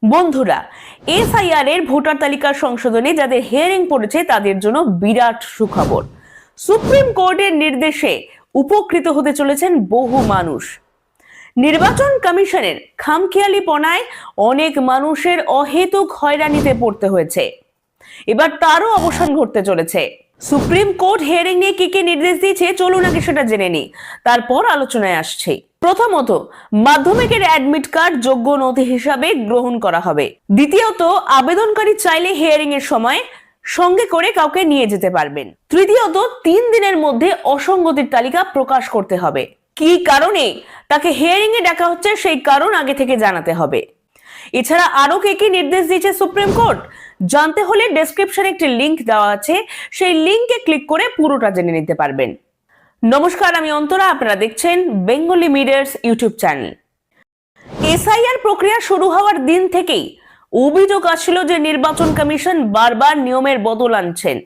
বন্ধুরা, এসআইআর এর ভোটার তালিকা সংশোধনে যাদের হিয়ারিং পড়েছে তাদের জন্য বিরাট সুখবর। সুপ্রিম কোর্টের নির্দেশে উপকৃত হতে চলেছেন বহু মানুষ। নির্বাচন কমিশনের খামখেয়ালিপনায় অনেক মানুষের অহেতুক হয়রানিতে পড়তে হয়েছে। এবার তারও অবসান ঘটতে চলেছে। সুপ্রিম কোর্ট হিয়ারিং নিয়ে কি নির্দেশ দিয়েছে চলুন আগে সেটা জেনে নিই, তারপর আলোচনায় আসছে। প্রথমত, মাধ্যমিকের অ্যাডমিট কার্ড যোগ্য নথি হিসাবে গ্রহণ করা হবে। দ্বিতীয়ত, আবেদনকারী চাইলে হিয়ারিং এর সময় সঙ্গে করে কাউকে নিয়ে যেতে পারবেন। তৃতীয়ত, 3 দিনের মধ্যে অসঙ্গতির তালিকা প্রকাশ করতে হবে। কি কারণে তাকে হিয়ারিং এ ডাকা হচ্ছে সেই কারণ আগে থেকে জানাতে হবে। এছাড়া আরো কি নির্দেশ দিয়েছে সুপ্রিম কোর্ট জানতে হলে ডেসক্রিপশনে একটি লিংক দেওয়া আছে, সেই লিংকে ক্লিক করে পুরোটা জেনে নিতে পারবেন। নমস্কার, আমি অন্তরা, আপনারা দেখছেন বেঙ্গলি মিডিয়ার্স ইউটিউব চ্যানেল। এসআইআর প্রক্রিয়া শুরু হওয়ার দিন থেকেই অভিযোগ আসছিল যে নির্বাচন কমিশন বারবার নিয়মের বদল আনছেন।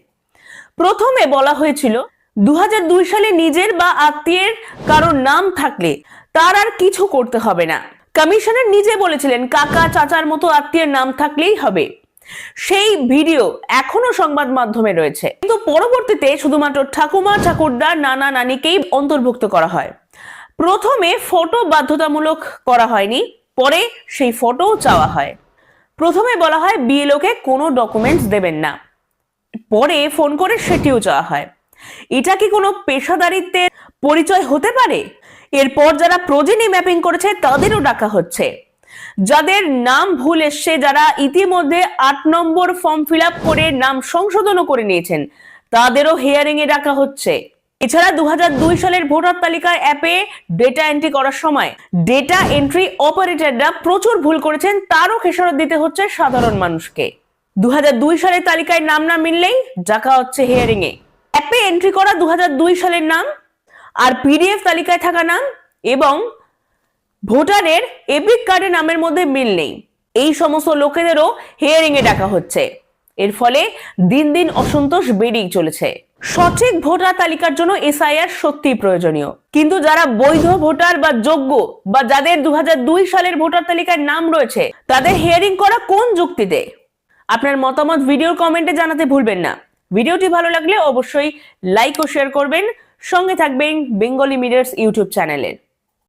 প্রথমে বলা হয়েছিল 2002 সালে নিজের বা আত্মীয়ের কারোর নাম থাকলে তার আর কিছু করতে হবে না। কমিশনার নিজে বলেছিলেন কাকা চাচার মতো আত্মীয়ের নাম থাকলেই হবে। সেই ভিডিও এখনো সংবাদ মাধ্যমে রয়েছে, কিন্তু পরবর্তীতে শুধুমাত্র ঠাকুমা ঠাকুরদা নানা নানিকেই অন্তর্ভুক্ত করা হয়। প্রথমে ফটো বাধ্যতামূলক করা হয়নি, পরে সেই ফটো চাওয়া হয়। প্রথমে বলা হয় বিএলও কে কোনো ডকুমেন্টস দেবেন না, পরে ফোন করে সেটিও চাওয়া হয়। এটা কি কোনো পেশাদারিত্বের পরিচয় হতে পারে? এরপর যারা প্রোজেনি ম্যাপিং করেছে তাদেরও ডাকা হচ্ছে। যাদের নাম ভুল এসছে, যারা ইতিমধ্যে 8 নম্বর ফর্ম ফিল আপ করে নাম সংশোধনও করে নিয়েছেন, তাদেরও হিয়ারিং এ ডাকা হচ্ছে। এছাড়া 2002 সালের ভোটার তালিকার অ্যাপে ডেটা এন্ট্রি করার সময় ডেটা এন্ট্রি অপারেটররা প্রচুর ভুল করেছেন, তারও খেসারত দিতে হচ্ছে সাধারণ মানুষকে। 2002 সালের তালিকায় নাম না মিললেই ডাকা হচ্ছে হিয়ারিং এ। অ্যাপে এন্ট্রি করা 2002 সালের নাম আর পিডিএফ তালিকায় থাকা নাম এবং ভোটারের এপিক কার্ডের নামের মধ্যে মিল নেই, এই সমস্ত লোকেদেরও হিয়ারিং এ ডাকা হচ্ছে। এর ফলে দিন দিন অসন্তোষ বেড়েই চলেছে। সঠিক ভোটার তালিকার জন্য এসআইআর সত্যিই প্রয়োজনীয়, কিন্তু যারা বৈধ ভোটার বা যোগ্য বা যাদের 2002 সালের ভোটার তালিকায় নাম রয়েছে তাদের হিয়ারিং করা কোন যুক্তিতে? আপনার মতামত ভিডিওর কমেন্টে জানাতে ভুলবেন না। ভিডিওটি ভালো লাগলে অবশ্যই লাইক ও শেয়ার করবেন। সঙ্গে থাকবেন বেঙ্গলি মিডিয়ার্স ইউটিউব চ্যানেলের।